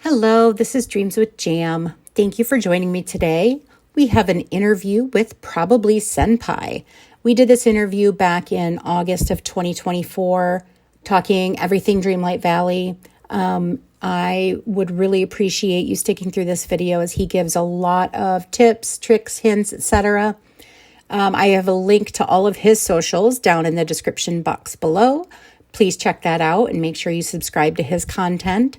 Hello, this is Dreams with Jam. Thank you for joining me today. We have an interview with Probably Senpai. We did this interview back in August of 2024, talking everything Dreamlight Valley. I would really appreciate you sticking through this video as he gives a lot of tips, tricks, hints, etc. I have a link to all of his socials down in the description box below. Please check that out and make sure you subscribe to his content.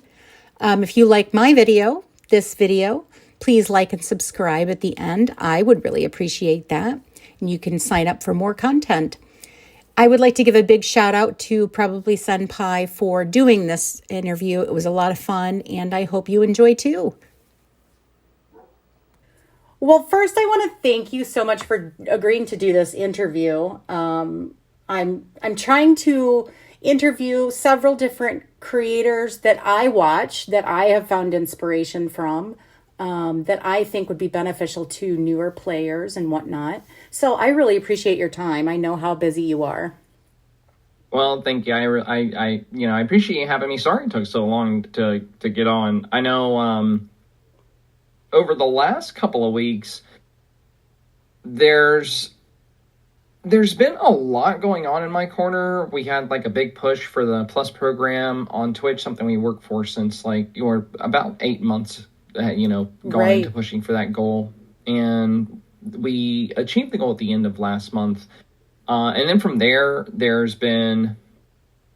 If you like my video, this video, please like and subscribe at the end. I would really appreciate that. And you can sign up for more content. I would like to give a big shout out to Probably Senpai for doing this interview. It was a lot of fun, and I hope you enjoy too. Well, first, I want to thank you so much for agreeing to do this interview. I'm trying to interview several different creators that I watch, that I have found inspiration from, that I think would be beneficial to newer players and whatnot. So I really appreciate your time. I know how busy you are. Well, thank you. I appreciate you having me. Sorry it took so long to get on. I know over the last couple of weeks, there's been a lot going on in my corner. We had like a big push for the Plus program on Twitch, something we worked for since about 8 months, going into pushing for that goal. And we achieved the goal at the end of last month. And then from there's been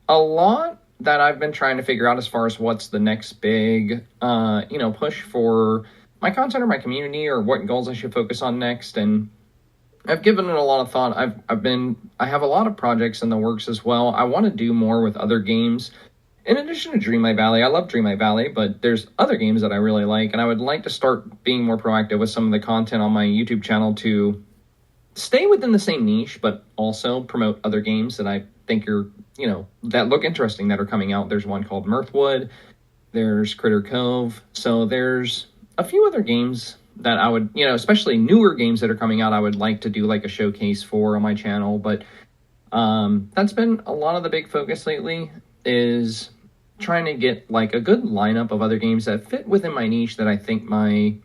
a lot that I've been trying to figure out as far as what's the next big, push for my content or my community, or what goals I should focus on next. And I've given it a lot of thought. I have a lot of projects in the works as well. I want to do more with other games. In addition to Dreamlight Valley, I love Dreamlight Valley, but there's other games that I really like, and I would like to start being more proactive with some of the content on my YouTube channel to stay within the same niche, but also promote other games that I think are, that look interesting that are coming out. There's one called Mirthwood. There's Critter Cove. So there's a few other games that I would, especially newer games that are coming out, I would like to do like a showcase for on my channel. But that's been a lot of the big focus lately, is trying to get like a good lineup of other games that fit within my niche that I think my,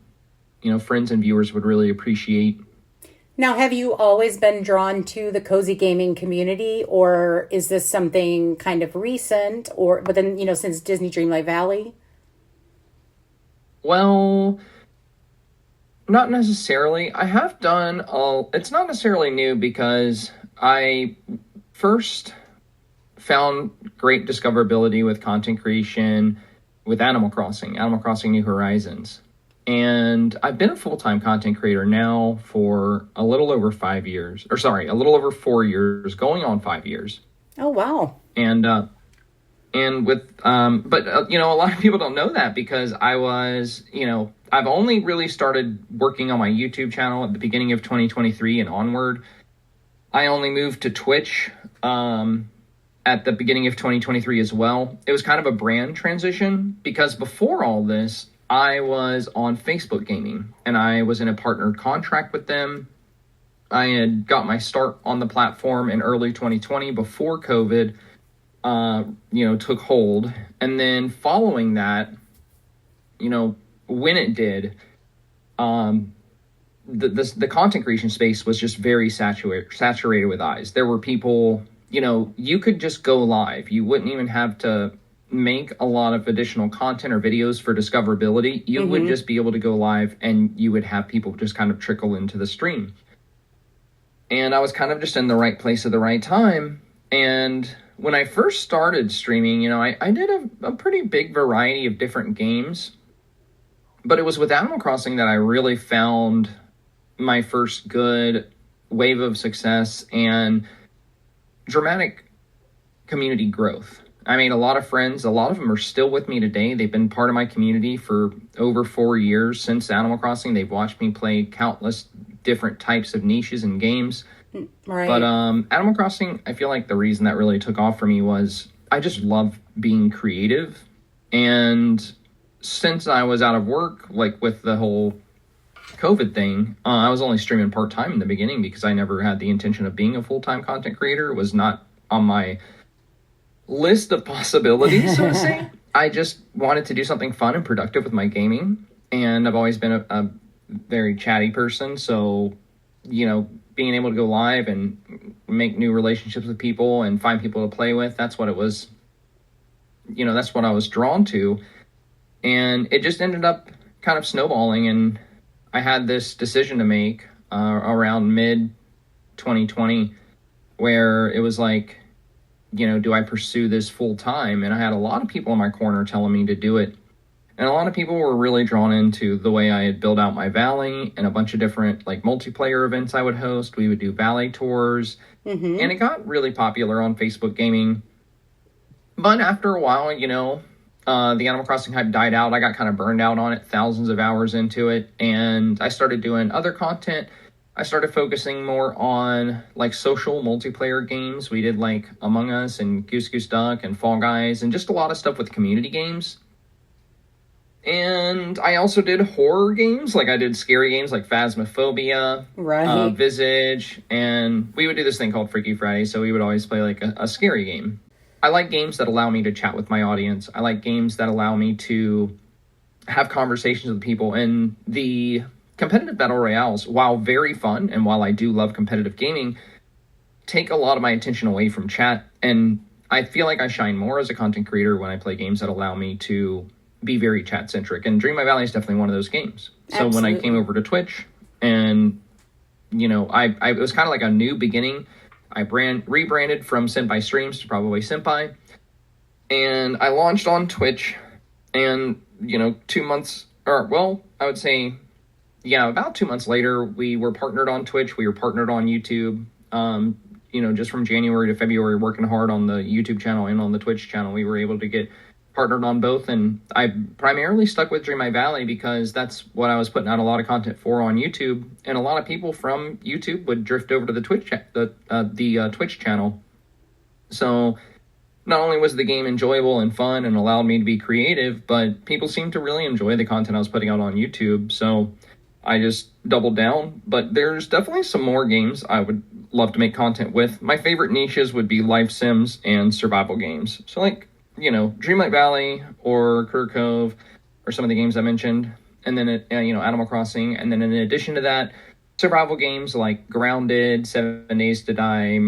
friends and viewers would really appreciate. Now, have you always been drawn to the cozy gaming community, or is this something kind of recent, or within, since Disney Dreamlight Valley? Well, not necessarily. I have done it's not necessarily new, because I first found great discoverability with content creation with Animal Crossing New Horizons. And I've been a full-time content creator now for a little over 4 years, going on 5 years. Oh, wow. And with, a lot of people don't know that, because I was, I've only really started working on my YouTube channel at the beginning of 2023 and onward. I only moved to Twitch at the beginning of 2023 as well. It was kind of a brand transition, because before all this, I was on Facebook Gaming, and I was in a partnered contract with them. I had got my start on the platform in early 2020 before COVID, took hold. And then following that, when it did, the content creation space was just very saturated with eyes. There were people, you could just go live. You wouldn't even have to make a lot of additional content or videos for discoverability. You would just be able to go live, and you would have people just kind of trickle into the stream. And I was kind of just in the right place at the right time. And when I first started streaming, I did a pretty big variety of different games. But it was with Animal Crossing that I really found my first good wave of success and dramatic community growth. I made a lot of friends. A lot of them are still with me today. They've been part of my community for over 4 years since Animal Crossing. They've watched me play countless different types of niches and games. Right. But Animal Crossing, I feel like the reason that really took off for me was I just love being creative. And since I was out of work, like with the whole COVID thing, I was only streaming part-time in the beginning, because I never had the intention of being a full-time content creator. It was not on my list of possibilities, so to say. I just wanted to do something fun and productive with my gaming. And I've always been a very chatty person. So, being able to go live and make new relationships with people and find people to play with, that's what it was. That's what I was drawn to. And it just ended up kind of snowballing. And I had this decision to make around mid 2020 where it was like, do I pursue this full time? And I had a lot of people in my corner telling me to do it. And a lot of people were really drawn into the way I had built out my valley and a bunch of different like multiplayer events I would host. We would do valley tours, and it got really popular on Facebook gaming. But after a while, the Animal Crossing hype died out. I got kind of burned out on it, thousands of hours into it, and I started doing other content. I started focusing more on like social multiplayer games. We did like Among Us and Goose Goose Duck and Fall Guys and just a lot of stuff with community games. And I also did horror games, like I did scary games like Phasmophobia, Right. Visage, and we would do this thing called Freaky Friday, so we would always play like a scary game. I like games that allow me to chat with my audience. I like games that allow me to have conversations with people, and the competitive battle royales, while very fun, and while I do love competitive gaming, take a lot of my attention away from chat, and I feel like I shine more as a content creator when I play games that allow me to be very chat-centric, and Dreamlight Valley is definitely one of those games. So Absolutely. when I came over to Twitch, and, I it was kind of like a new beginning. I rebranded from Senpai Streams to Probably Senpai, and I launched on Twitch, and, 2 months, I would say, about 2 months later, we were partnered on Twitch. We were partnered on YouTube. Just from January to February, working hard on the YouTube channel and on the Twitch channel, we were able to get partnered on both. And I primarily stuck with Dreamlight Valley because that's what I was putting out a lot of content for on YouTube. And a lot of people from YouTube would drift over to the Twitch, the Twitch channel. So not only was the game enjoyable and fun and allowed me to be creative, but people seemed to really enjoy the content I was putting out on YouTube. So I just doubled down, but there's definitely some more games I would love to make content with. My favorite niches would be life sims and survival games. So like, Dreamlight Valley or Critter Cove or some of the games I mentioned, and then, Animal Crossing. And then in addition to that, survival games like Grounded, 7 Days to Die,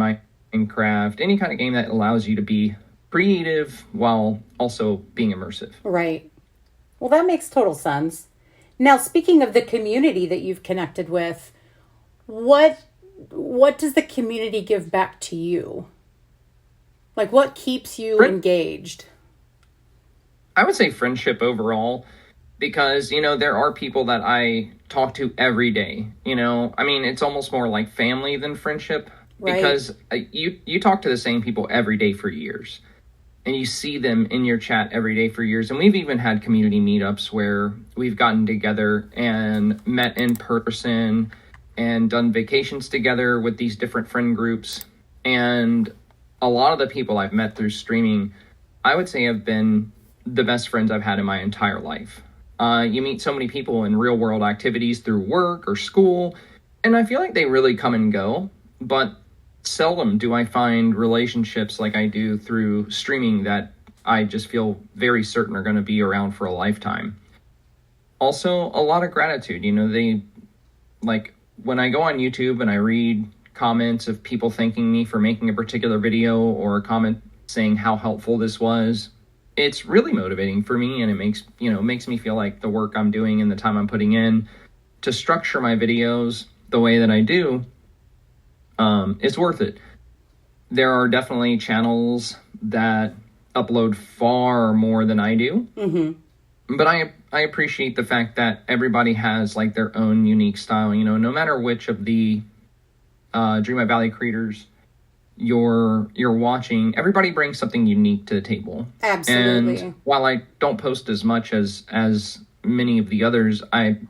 Minecraft, any kind of game that allows you to be creative while also being immersive. Right. Well, that makes total sense. Now, speaking of the community that you've connected with, what does the community give back to you? Like, what keeps you engaged? I would say friendship overall, because, there are people that I talk to every day. It's almost more like family than friendship, Right. Because you talk to the same people every day for years. And you see them in your chat every day for years. And we've even had community meetups where we've gotten together and met in person and done vacations together with these different friend groups. And a lot of the people I've met through streaming, I would say have been the best friends I've had in my entire life. You meet so many people in real world activities through work or school, and I feel like they really come and go. But seldom do I find relationships like I do through streaming that I just feel very certain are going to be around for a lifetime. Also, a lot of gratitude. When I go on YouTube and I read comments of people thanking me for making a particular video or a comment saying how helpful this was, it's really motivating for me, and it makes me feel like the work I'm doing and the time I'm putting in to structure my videos the way that I do, it's worth it. There are definitely channels that upload far more than I do. Mm-hmm. But I appreciate the fact that everybody has like their own unique style. No matter which of the Dreamlight Valley creators you're watching, everybody brings something unique to the table. Absolutely. And while I don't post as much as many of the others, I'm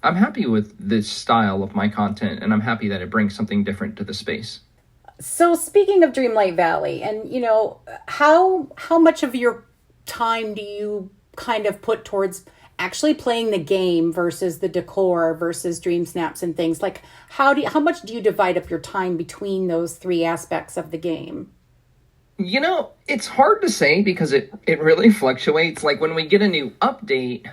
happy with this style of my content, and I'm happy that it brings something different to the space. So speaking of Dreamlight Valley, and how much of your time do you kind of put towards actually playing the game versus the decor versus dream snaps and things? Like how much do you divide up your time between those three aspects of the game? It's hard to say because it really fluctuates. Like when we get a new update,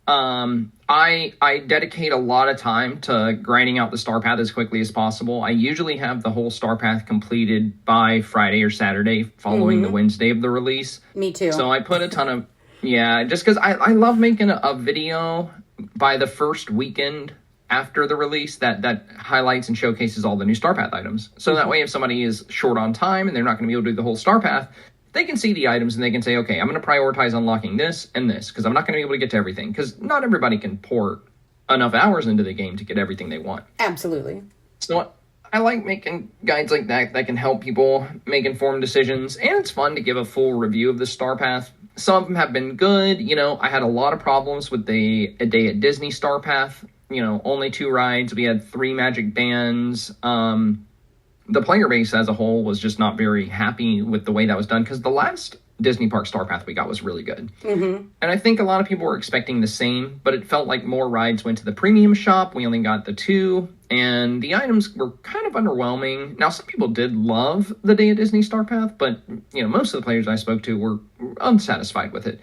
I dedicate a lot of time to grinding out the star path as quickly as possible. I usually have the whole star path completed by Friday or Saturday following the Wednesday of the release. Me too. So I put a ton of, yeah, just because I love making a video by the first weekend after the release that highlights and showcases all the new star path items. So that way, if somebody is short on time and they're not going to be able to do the whole star path, they can see the items and they can say, okay, I'm going to prioritize unlocking this and this because I'm not going to be able to get to everything because not everybody can pour enough hours into the game to get everything they want. Absolutely. So I like making guides like that can help people make informed decisions, and it's fun to give a full review of the star path. Some of them have been good. I had a lot of problems with A Day at Disney star path. Only 2 rides. We had 3 magic bands. The player base as a whole was just not very happy with the way that was done because the last Disney Park Star Path we got was really good. And I think a lot of people were expecting the same, but it felt like more rides went to the premium shop. We only got the 2, and the items were kind of underwhelming. Now, some people did love the Day at Disney Star Path, but, most of the players I spoke to were unsatisfied with it.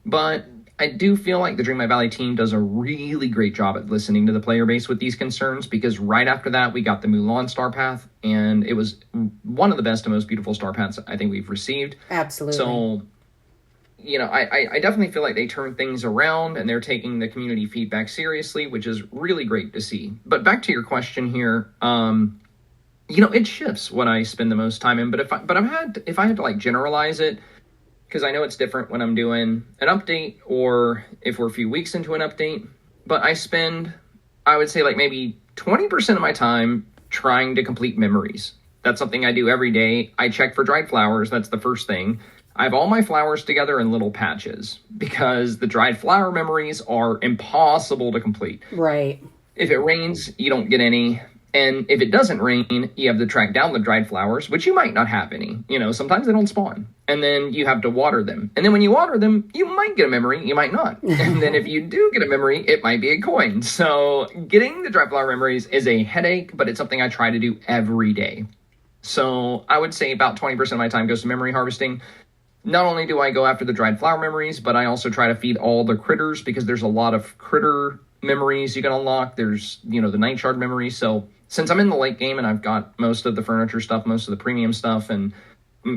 But I do feel like the Dreamlight Valley team does a really great job at listening to the player base with these concerns, because right after that, we got the Mulan Star Path, and it was one of the best and most beautiful Star Paths I think we've received. Absolutely. So, I definitely feel like they turned things around, and they're taking the community feedback seriously, which is really great to see. But back to your question here, it shifts what I spend the most time in, but if I had to like generalize it, because I know it's different when I'm doing an update or if we're a few weeks into an update. But I would say like maybe 20% of my time trying to complete memories. That's something I do every day. I check for dried flowers. That's the first thing. I have all my flowers together in little patches because the dried flower memories are impossible to complete. Right. If it rains, you don't get any. And if it doesn't rain, you have to track down the dried flowers, which you might not have any. Sometimes they don't spawn. And then you have to water them. And then when you water them, you might get a memory, you might not. And then if you do get a memory, it might be a coin. So getting the dried flower memories is a headache, but it's something I try to do every day. So I would say about 20% of my time goes to memory harvesting. Not only do I go after the dried flower memories, but I also try to feed all the critters, because there's a lot of critter memories you can unlock. There's, the night shard memories. So since I'm in the late game and I've got most of the furniture stuff, most of the premium stuff, and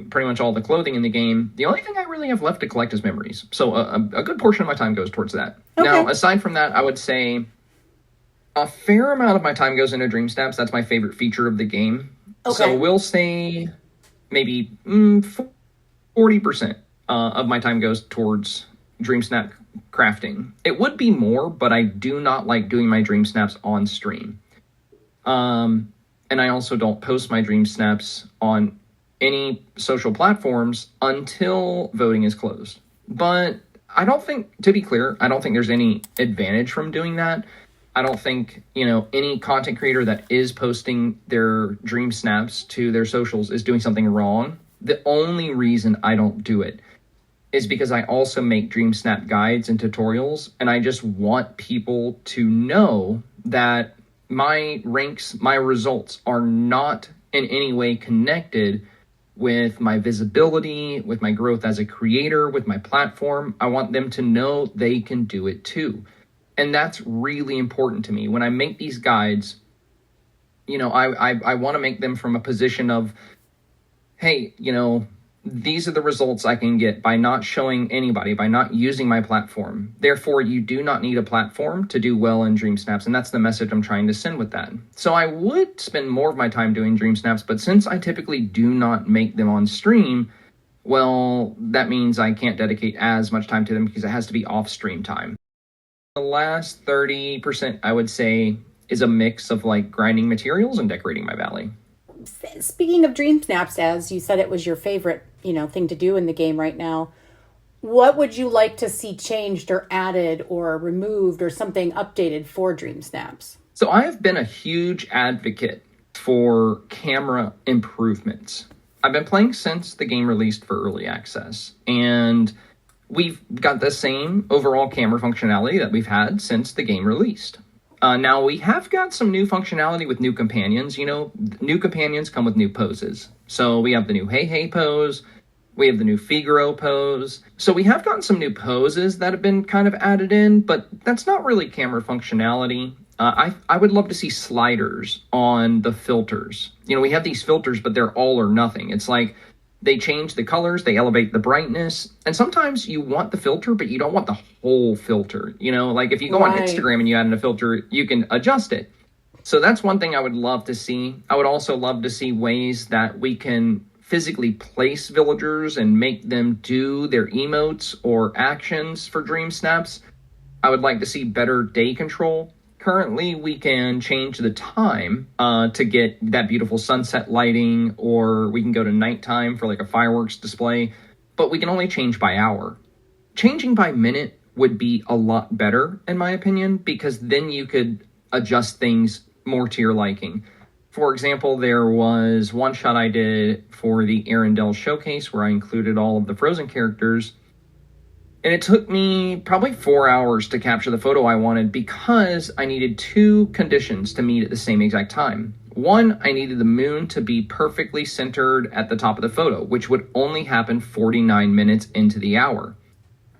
pretty much all the clothing in the game, the only thing I really have left to collect is memories. So a good portion of my time goes towards that. Okay. Now, aside from that, I would say a fair amount of my time goes into Dream Snaps. That's my favorite feature of the game. Okay. So we'll say maybe 40% of my time goes towards Dream Snap crafting. It would be more, but I do not like doing my Dream Snaps on stream. And I also don't post my Dream Snaps on any social platforms until voting is closed. But to be clear, I don't think there's any advantage from doing that. I don't think, any content creator that is posting their Dream Snaps to their socials is doing something wrong. The only reason I don't do it is because I also make Dream Snap guides and tutorials, and I just want people to know that my ranks, my results are not in any way connected with my visibility, with my growth as a creator, with my platform. I want them to know they can do it too. And that's really important to me. When I make these guides, I want to make them from a position of, hey, these are the results I can get by not showing anybody, by not using my platform. Therefore, you do not need a platform to do well in Dream Snaps, and that's the message I'm trying to send with that. So I would spend more of my time doing Dream Snaps, but since I typically do not make them on stream, well, that means I can't dedicate as much time to them because it has to be off-stream time. The last 30%, I would say, is a mix of like grinding materials and decorating my valley. Speaking of Dream Snaps, as you said, it was your favorite, thing to do in the game right now. What would you like to see changed or added or removed or something updated for Dream Snaps? So I have been a huge advocate for camera improvements. I've been playing since the game released for early access, and we've got the same overall camera functionality that we've had since the game released. Now, we have got some new functionality with new companions. New companions come with new poses. So we have the new Hey Hey pose. We have the new Figaro pose. So we have gotten some new poses that have been kind of added in, but that's not really camera functionality. I would love to see sliders on the filters. We have these filters, but they're all or nothing. It's like they change the colors, they elevate the brightness, and sometimes you want the filter, but you don't want the whole filter. Like if you go on Instagram and you add in a filter, you can adjust it. So that's one thing I would love to see. I would also love to see ways that we can physically place villagers and make them do their emotes or actions for dream snaps. I would like to see better day control. Currently, we can change the time to get that beautiful sunset lighting, or we can go to nighttime for like a fireworks display, but we can only change by hour. Changing by minute would be a lot better, in my opinion, because then you could adjust things more to your liking. For example, there was one shot I did for the Arendelle showcase where I included all of the Frozen characters. And it took me probably 4 hours to capture the photo I wanted because I needed 2 conditions to meet at the same exact time. One, I needed the moon to be perfectly centered at the top of the photo, which would only happen 49 minutes into the hour.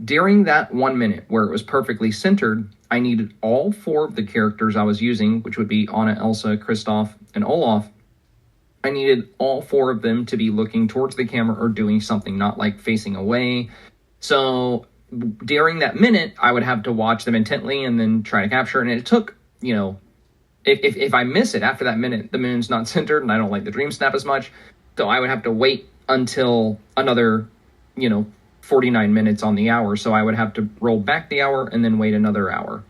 During that 1 minute where it was perfectly centered, I needed all 4 of the characters I was using, which would be Anna, Elsa, Kristoff, and Olaf. I needed all 4 of them to be looking towards the camera or doing something, not like facing away. So during that minute, I would have to watch them intently and then try to capture. And it took, if I miss it after that minute, the moon's not centered and I don't like the dream snap as much. So I would have to wait until another, 49 minutes on the hour. So I would have to roll back the hour and then wait another hour.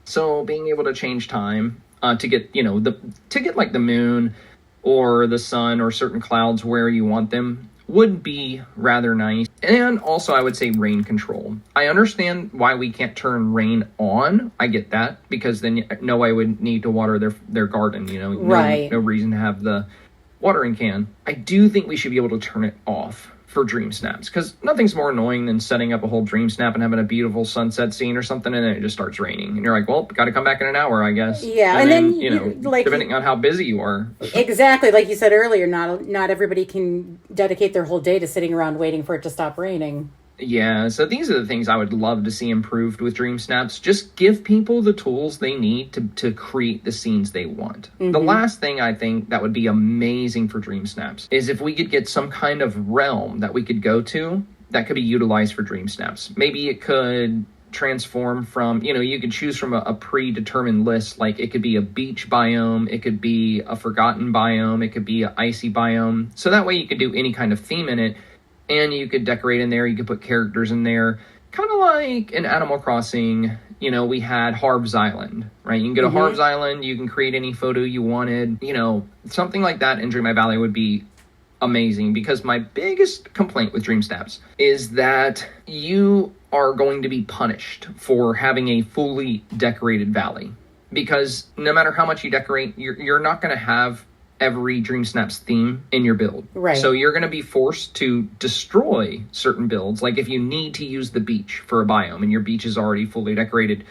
So being able to change time to get, to get like the moon or the sun or certain clouds where you want them would be rather nice. And also I would say rain control. I understand why we can't turn rain on. I get that, because then Noah would need to water their garden, Right. No reason to have the watering can. I do think we should be able to turn it off for dream snaps, because nothing's more annoying than setting up a whole dream snap and having a beautiful sunset scene or something, and then it just starts raining and you're like, well, got to come back in an hour, I guess. Yeah. And then depending on how busy you are. Exactly, like you said earlier, not everybody can dedicate their whole day to sitting around waiting for it to stop raining. Yeah, so these are the things I would love to see improved with dream snaps. Just give people the tools they need to create the scenes they want. Mm-hmm. The last thing I think that would be amazing for dream snaps is if we could get some kind of realm that we could go to that could be utilized for dream snaps. Maybe it could transform from, you could choose from a predetermined list. Like it could be a beach biome, it could be a forgotten biome, it could be an icy biome. So that way you could do any kind of theme in it. And you could decorate in there, you could put characters in there. Kind of like in Animal Crossing, we had Harv's Island, right? You can go to Harv's Island, you can create any photo you wanted. Something like that in Dreamlight Valley would be amazing, because my biggest complaint with dream snaps is that you are going to be punished for having a fully decorated valley. Because no matter how much you decorate, you're not going to have every Dream Snaps theme in your build. Right. So you're going to be forced to destroy certain builds. Like if you need to use the beach for a biome and your beach is already fully decorated,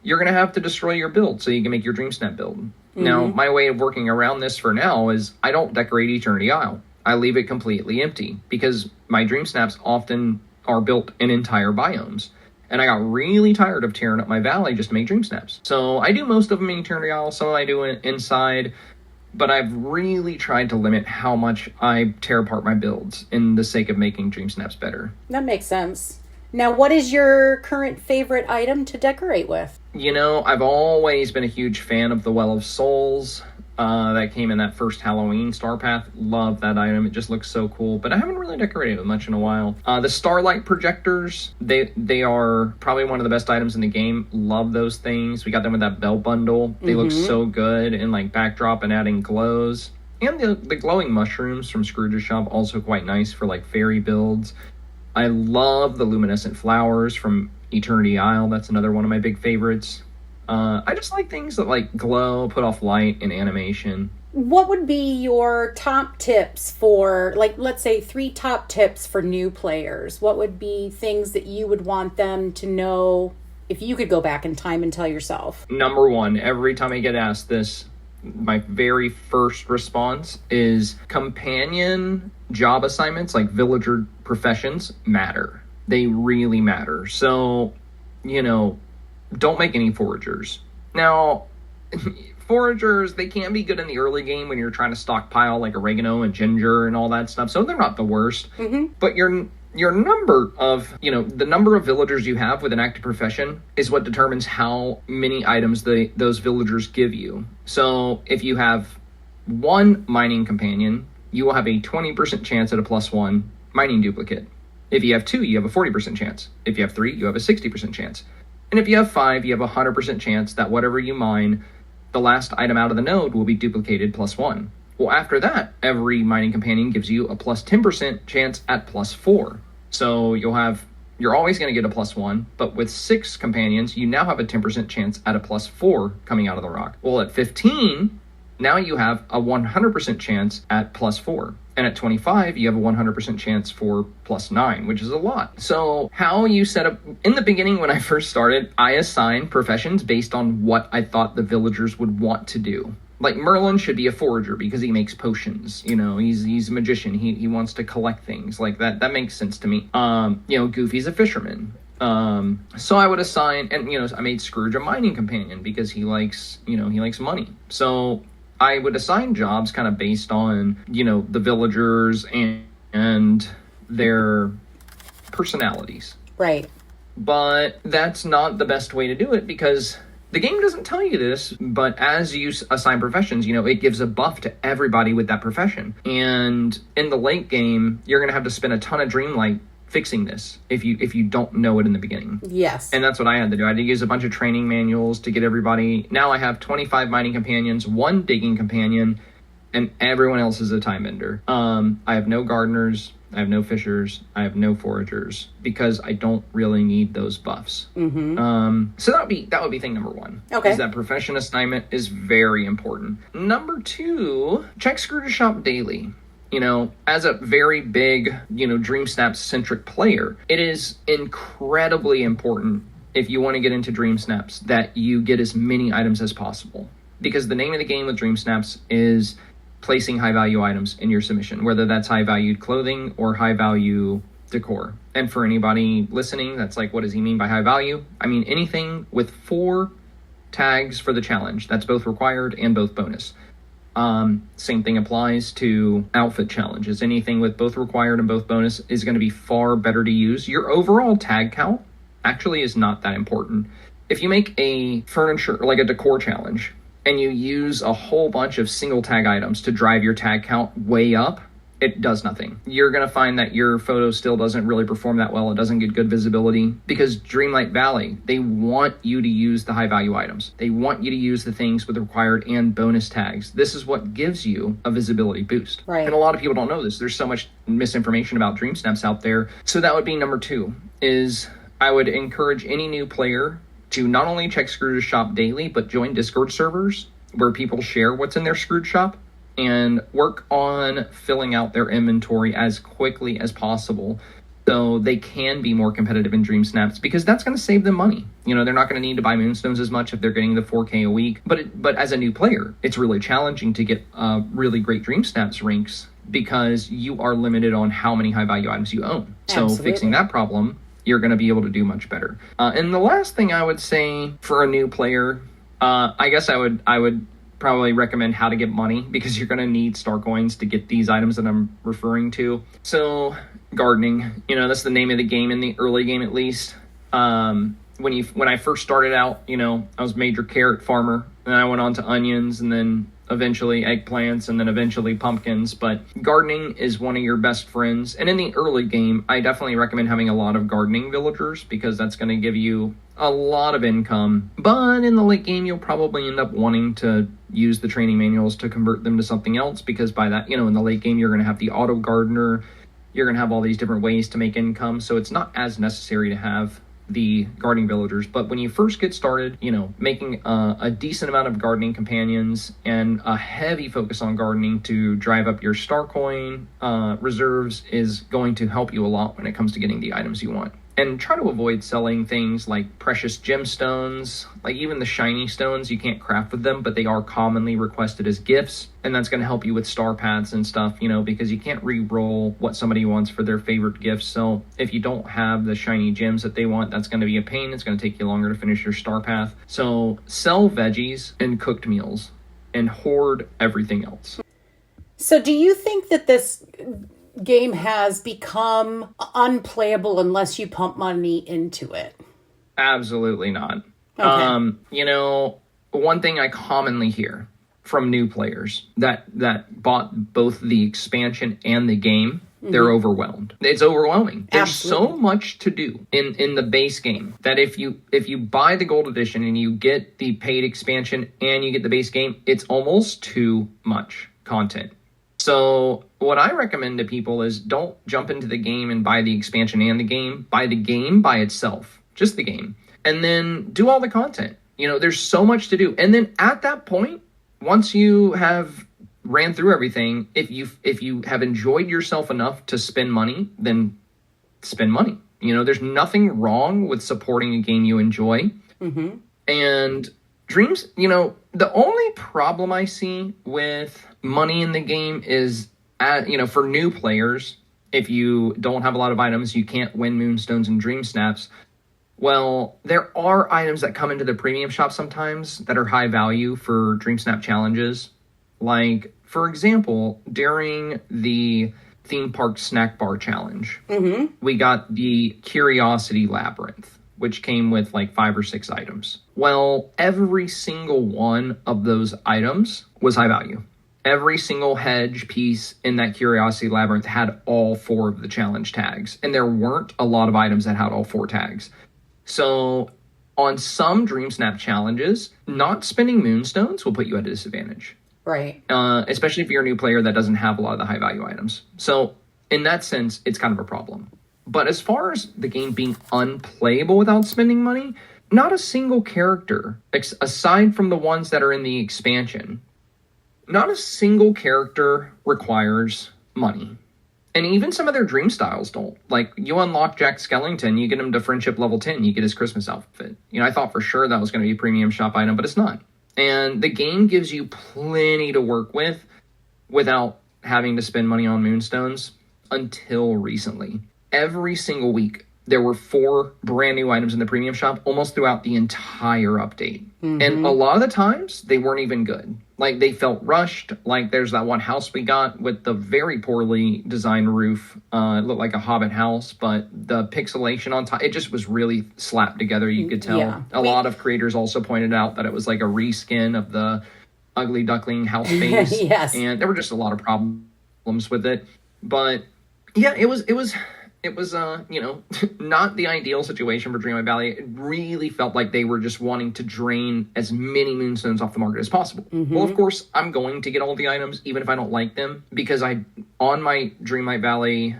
you're going to have to destroy your build so you can make your Dream Snap build. Mm-hmm. Now, my way of working around this for now is I don't decorate Eternity Isle. I leave it completely empty because my Dream Snaps often are built in entire biomes. And I got really tired of tearing up my valley just to make Dream Snaps. So I do most of them in Eternity Isle. Some I do inside. But I've really tried to limit how much I tear apart my builds in the sake of making Dream Snaps better. That makes sense. Now, what is your current favorite item to decorate with? I've always been a huge fan of the Well of Souls. That came in that first Halloween Star Path. Love that item. It just looks so cool. But I haven't really decorated it much in a while. The Starlight projectors, they are probably one of the best items in the game. Love those things. We got them with that bell bundle. They look so good in like backdrop and adding glows. And the glowing mushrooms from Scrooge's shop, also quite nice for like fairy builds. I love the luminescent flowers from Eternity Isle. That's another one of my big favorites. I just like things that like glow, put off light, and animation. What would be your top tips for, like, let's say 3 top tips for new players? What would be things that you would want them to know if you could go back in time and tell yourself? Number 1, every time I get asked this, my very first response is companion job assignments, like villager professions, matter. They really matter. So, don't make any foragers. Now, foragers, they can be good in the early game when you're trying to stockpile like oregano and ginger and all that stuff. So they're not the worst. But your number of, the number of villagers you have with an active profession is what determines how many items those villagers give you. So if you have one mining companion, you will have a 20% chance at a +1 mining duplicate. If you have 2, you have a 40% chance. If you have 3, you have a 60% chance. And if you have 5, you have a 100% chance that whatever you mine, the last item out of the node will be duplicated +1. Well, after that, every mining companion gives you a +10% chance at +4. So you're always going to get a +1, but with 6 companions, you now have a 10% chance at a +4 coming out of the rock. Well, at 15, now you have a 100% chance at +4. And at 25, you have a 100% chance for +9, which is a lot. So how you set up, in the beginning when I first started, I assigned professions based on what I thought the villagers would want to do. Like Merlin should be a forager because he makes potions. He's a magician. He wants to collect things like that. That makes sense to me. Goofy's a fisherman. So I would assign, and I made Scrooge a mining companion because he likes money. So I would assign jobs kind of based on, the villagers and their personalities. Right. But that's not the best way to do it because the game doesn't tell you this, but as you assign professions, it gives a buff to everybody with that profession. And in the late game, you're going to have to spend a ton of Dreamlight fixing this if you don't know it in the beginning. Yes. And that's what I had to do. I had to use a bunch of training manuals to get everybody. Now I have 25 mining companions, 1 digging companion, and everyone else is a time bender. I have no gardeners, I have no fishers, I have no foragers because I don't really need those buffs. So that would be thing number 1. Okay. Is that profession assignment is very important. Number 2, check Scrooge's shop daily. As a very big, Dream Snaps centric player, it is incredibly important if you want to get into Dream Snaps that you get as many items as possible. Because the name of the game with Dream Snaps is placing high value items in your submission, whether that's high valued clothing or high value decor. And for anybody listening, that's like, what does he mean by high value? I mean, anything with 4 tags for the challenge. That's both required and both bonus. Same thing applies to outfit challenges. Anything with both required and both bonus is going to be far better to use. Your overall tag count actually is not that important. If you make a furniture, like a decor challenge, and you use a whole bunch of single tag items to drive your tag count way up, it does nothing. You're going to find that your photo still doesn't really perform that well. It doesn't get good visibility because Dreamlight Valley, they want you to use the high value items. They want you to use the things with required and bonus tags. This is what gives you a visibility boost. Right. And a lot of people don't know this. There's so much misinformation about Dream Snaps out there. So that would be number 2, is I would encourage any new player to not only check Scrooge's shop daily, but join Discord servers where people share what's in their Scrooge shop and work on filling out their inventory as quickly as possible so they can be more competitive in Dream Snaps, because that's going to save them money. They're not going to need to buy Moonstones as much if they're getting the 4K a week. But as a new player, it's really challenging to get really great Dream Snaps ranks because you are limited on how many high value items you own. Absolutely. So fixing that problem, you're going to be able to do much better. And the last thing I would say for a new player, I guess I would probably recommend how to get money, because you're going to need star coins to get these items that I'm referring to. So gardening, that's the name of the game in the early game, at least. When I first started out, I was major carrot farmer, and I went on to onions, and then eventually eggplants, and then eventually pumpkins. But gardening is one of your best friends. And in the early game, I definitely recommend having a lot of gardening villagers, because that's going to give you a lot of income. But in the late game, you'll probably end up wanting to use the training manuals to convert them to something else, because by that, in the late game, you're going to have the auto gardener. You're going to have all these different ways to make income. So it's not as necessary to have the gardening villagers. But when you first get started, making a decent amount of gardening companions and a heavy focus on gardening to drive up your star coin reserves is going to help you a lot when it comes to getting the items you want. And try to avoid selling things like precious gemstones, like even the shiny stones. You can't craft with them, but they are commonly requested as gifts. And that's going to help you with star paths and stuff, because you can't re-roll what somebody wants for their favorite gifts. So if you don't have the shiny gems that they want, that's going to be a pain. It's going to take you longer to finish your star path. So sell veggies and cooked meals and hoard everything else. So do you think that this game has become unplayable unless you pump money into it? Absolutely not. Okay. One thing I commonly hear from new players that bought both the expansion and the game, they're overwhelmed. It's overwhelming. There's so much to do in the base game that if you buy the gold edition and you get the paid expansion and you get the base game, it's almost too much content. So what I recommend to people is don't jump into the game and buy the expansion and the game. Buy the game by itself, just the game, and then do all the content. There's so much to do. And then at that point, once you have ran through everything, if you have enjoyed yourself enough to spend money, then spend money. There's nothing wrong with supporting a game you enjoy. Mm-hmm. And Dreams, the only problem I see with money in the game is, for new players, if you don't have a lot of items, you can't win Moonstones and Dream Snaps. Well, there are items that come into the premium shop sometimes that are high value for Dream Snap challenges. Like, for example, during the theme park snack bar challenge, we got the Curiosity Labyrinth, which came with like 5 or 6 items. Well, every single one of those items was high value. Every single hedge piece in that Curiosity Labyrinth had all 4 of the challenge tags. And there weren't a lot of items that had all 4 tags. So on some Dream Snap challenges, not spending Moonstones will put you at a disadvantage. Right. Especially if you're a new player that doesn't have a lot of the high value items. So in that sense, it's kind of a problem. But as far as the game being unplayable without spending money, not a single character, aside from the ones that are in the expansion, not a single character requires money. And even some of their dream styles don't. Like, you unlock Jack Skellington, you get him to friendship level 10, you get his Christmas outfit. I thought for sure that was going to be a premium shop item, but it's not. And the game gives you plenty to work with without having to spend money on Moonstones until recently. Every single week, there were 4 brand new items in the premium shop almost throughout the entire update. Mm-hmm. And a lot of the times, they weren't even good. Like, they felt rushed. Like, there's that one house we got with the very poorly designed roof. It looked like a Hobbit house, but the pixelation on top, it just was really slapped together, you could tell. Yeah. A lot of creators also pointed out that it was like a reskin of the Ugly Duckling house base. Yes. And there were just a lot of problems with it. But, yeah, it was not the ideal situation for Dreamlight Valley. It really felt like they were just wanting to drain as many Moonstones off the market as possible. Mm-hmm. Well, of course, I'm going to get all the items, even if I don't like them, because on my Dreamlight Valley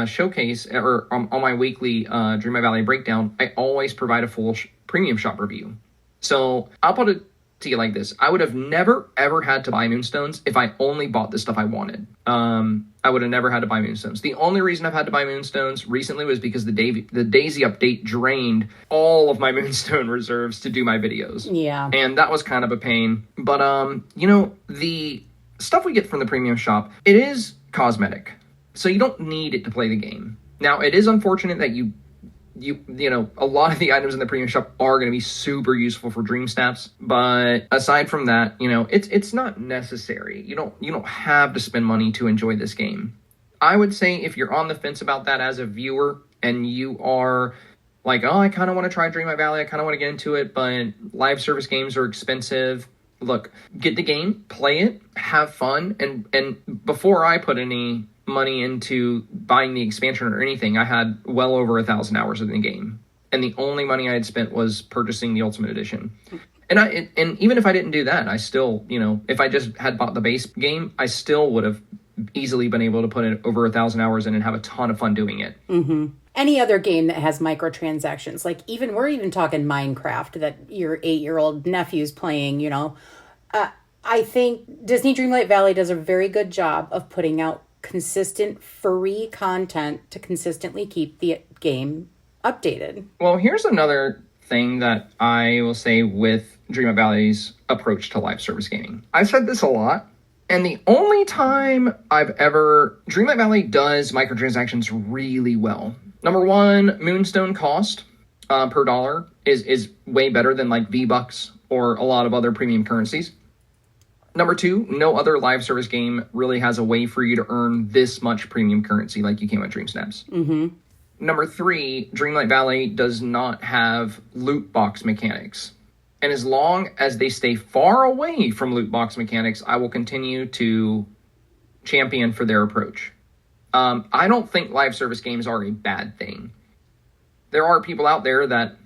showcase, or on my weekly Dreamlight Valley breakdown, I always provide a full premium shop review. So I'll put it to you like this. I would have never, ever had to buy Moonstones if I only bought the stuff I wanted. I would have never had to buy Moonstones. The only reason I've had to buy Moonstones recently was because the Daisy update drained all of my Moonstone reserves to do my videos. Yeah. And that was kind of a pain. But, the stuff we get from the premium shop, it is cosmetic. So you don't need it to play the game. Now, it is unfortunate that a lot of the items in the premium shop are going to be super useful for Dream Snaps, but aside from that, it's not necessary. You don't have to spend money to enjoy this game. I would say if you're on the fence about that as a viewer and you are like, oh, I kind of want to try Dreamlight Valley, I kind of want to get into it, but live service games are expensive. Look, get the game, play it, have fun, and before I put any money into buying the expansion or anything, I had well over 1,000 hours in the game, and the only money I had spent was purchasing the Ultimate Edition. And even if I didn't do that, I still, if I just had bought the base game, I still would have easily been able to put in over 1,000 hours in and have a ton of fun doing it. Mm-hmm. Any other game that has microtransactions, like we're even talking Minecraft that your 8-year-old nephew's playing, I think Disney Dreamlight Valley does a very good job of putting out consistent free content to consistently keep the game updated. Well, here's another thing that I will say with Dreamlight Valley's approach to live service gaming. I've said this a lot, and the only time Dreamlight Valley does microtransactions really well. Number one, Moonstone cost per dollar is way better than like V-Bucks or a lot of other premium currencies. Number two, no other live service game really has a way for you to earn this much premium currency like you can with Dream Snaps. Mm-hmm. Number three, Dreamlight Valley does not have loot box mechanics. And as long as they stay far away from loot box mechanics, I will continue to champion for their approach. I don't think live service games are a bad thing. There are people out there that,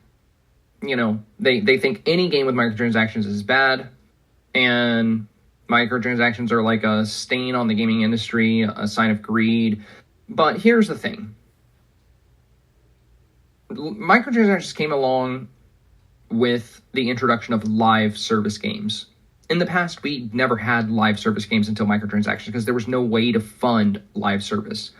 they think any game with microtransactions is bad, and microtransactions are like a stain on the gaming industry, a sign of greed. But here's the thing. Microtransactions came along with the introduction of live service games. In the past, we never had live service games until microtransactions because there was no way to fund live service.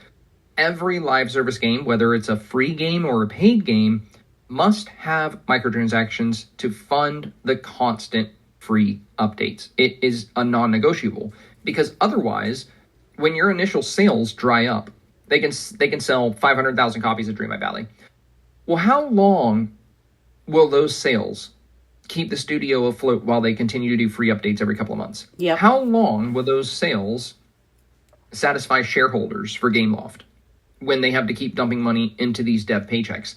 Every live service game, whether it's a free game or a paid game, must have microtransactions to fund the constant free updates. It is a non-negotiable because otherwise, when your initial sales dry up, they can sell 500,000 copies of Dreamlight Valley. Well, how long will those sales keep the studio afloat while they continue to do free updates every couple of months? Yep. How long will those sales satisfy shareholders for Gameloft when they have to keep dumping money into these dev paychecks?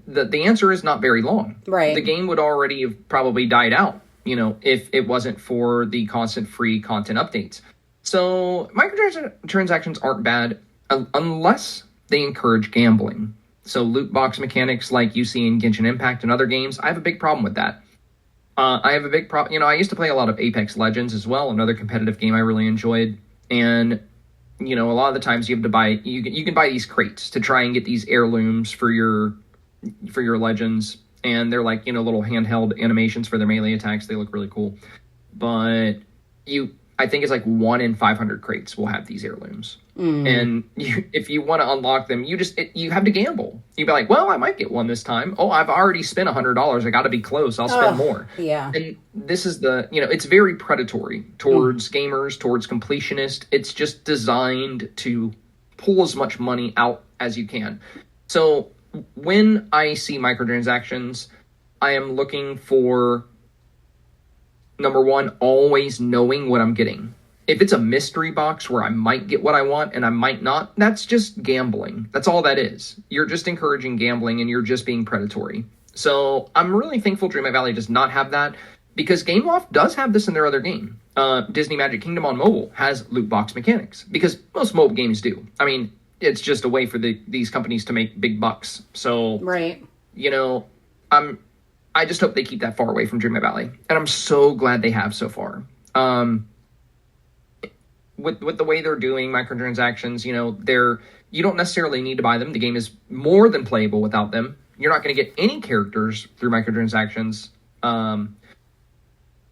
The answer is not very long. Right. The game would already have probably died out, if it wasn't for the constant free content updates. So microtransactions aren't bad unless they encourage gambling. So loot box mechanics like you see in Genshin Impact and other games, I have a big problem with that. I have a big problem. I used to play a lot of Apex Legends as well, another competitive game I really enjoyed. And, a lot of the times you have to buy, you can buy these crates to try and get these heirlooms for your Legends. And they're like, little handheld animations for their melee attacks. They look really cool. But I think it's like 1 in 500 crates will have these heirlooms. And if you want to unlock them, you have to gamble. You'd be like, well, I might get one this time. Oh, I've already spent $100. I got to be close. I'll spend more. Yeah. And this is it's very predatory towards gamers, towards completionists. It's just designed to pull as much money out as you can. So when I see microtransactions, I am looking for, number one, always knowing what I'm getting. If it's a mystery box where I might get what I want and I might not, that's just gambling. That's all that is. You're just encouraging gambling and you're just being predatory. So I'm really thankful Dreamlight Valley does not have that because Gameloft does have this in their other game. Disney Magic Kingdom on mobile has loot box mechanics because most mobile games do. I mean, it's just a way for these companies to make big bucks. So, right. I just hope they keep that far away from Dreamlight Valley. And I'm so glad they have so far. With the way they're doing microtransactions, you don't necessarily need to buy them. The game is more than playable without them. You're not going to get any characters through microtransactions.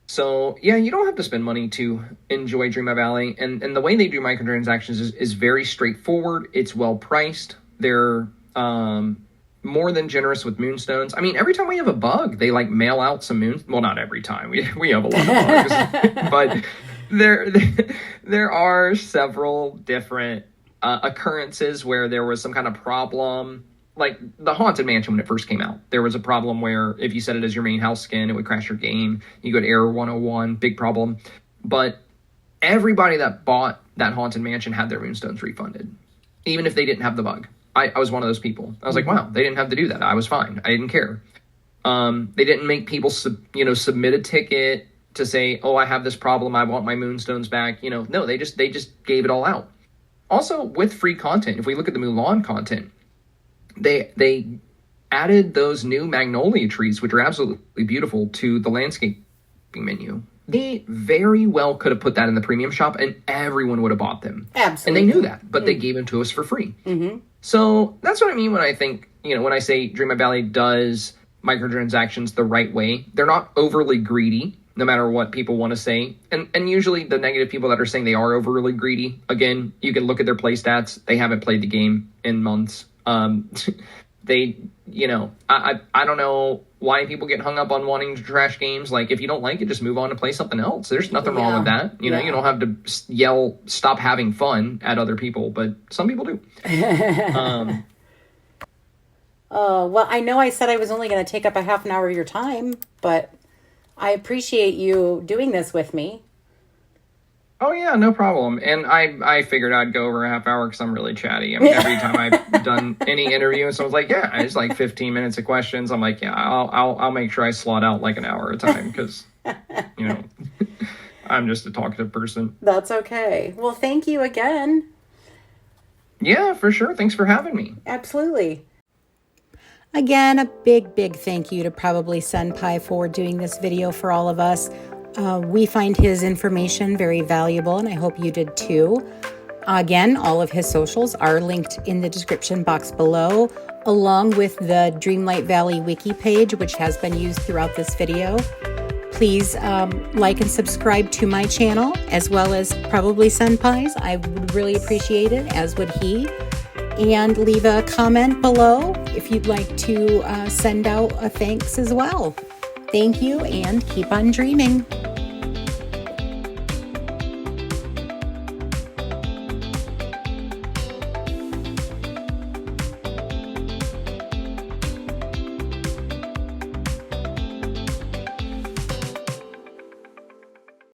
So, yeah, you don't have to spend money to enjoy Dreamlight Valley. And the way they do microtransactions is very straightforward. It's well priced. They're more than generous with moonstones. I mean, every time we have a bug, they mail out some moons. Well, not every time. We have a lot of bugs. But there are several different occurrences where there was some kind of problem. Like the Haunted Mansion when it first came out, there was a problem where if you set it as your main house skin, it would crash your game. You go to error 101, big problem. But everybody that bought that Haunted Mansion had their moonstones refunded, even if they didn't have the bug. I was one of those people. I was like, wow, they didn't have to do that. I was fine. I didn't care. They didn't make people submit a ticket to say, oh, I have this problem, I want my moonstones back. No, they just gave it all out. Also, with free content, if we look at the Mulan content, they added those new magnolia trees, which are absolutely beautiful, to the landscaping menu. They very well could have put that in the premium shop, and everyone would have bought them. Absolutely. And they knew that, but they gave them to us for free. Mm-hmm. So that's what I mean when I think, when I say Dreamlight Valley does microtransactions the right way. They're not overly greedy, no matter what people want to say. And usually the negative people that are saying they are overly greedy, again, you can look at their play stats. They haven't played the game in months. they, I don't know why people get hung up on wanting to trash games. Like, if you don't like it, just move on to play something else. There's nothing wrong with that. You don't have to yell, stop having fun at other people, but some people do. Well, I know I said I was only going to take up a half an hour of your time, but I appreciate you doing this with me. Oh, yeah, no problem. And I figured I'd go over a half hour because I'm really chatty. I mean, every time I've done any interview, someone's like, yeah, it's like 15 minutes of questions. I'm like, yeah, I'll make sure I slot out like an hour at a time because, I'm just a talkative person. That's okay. Well, thank you again. Yeah, for sure. Thanks for having me. Absolutely. Again, a big, big thank you to Probably Senpai for doing this video for all of us. We find his information very valuable, and I hope you did too. Again, all of his socials are linked in the description box below, along with the Dreamlight Valley wiki page, which has been used throughout this video. Please like and subscribe to my channel, as well as Probably Senpai's. I would really appreciate it, as would he. And leave a comment below if you'd like to send out a thanks as well. Thank you, and keep on dreaming.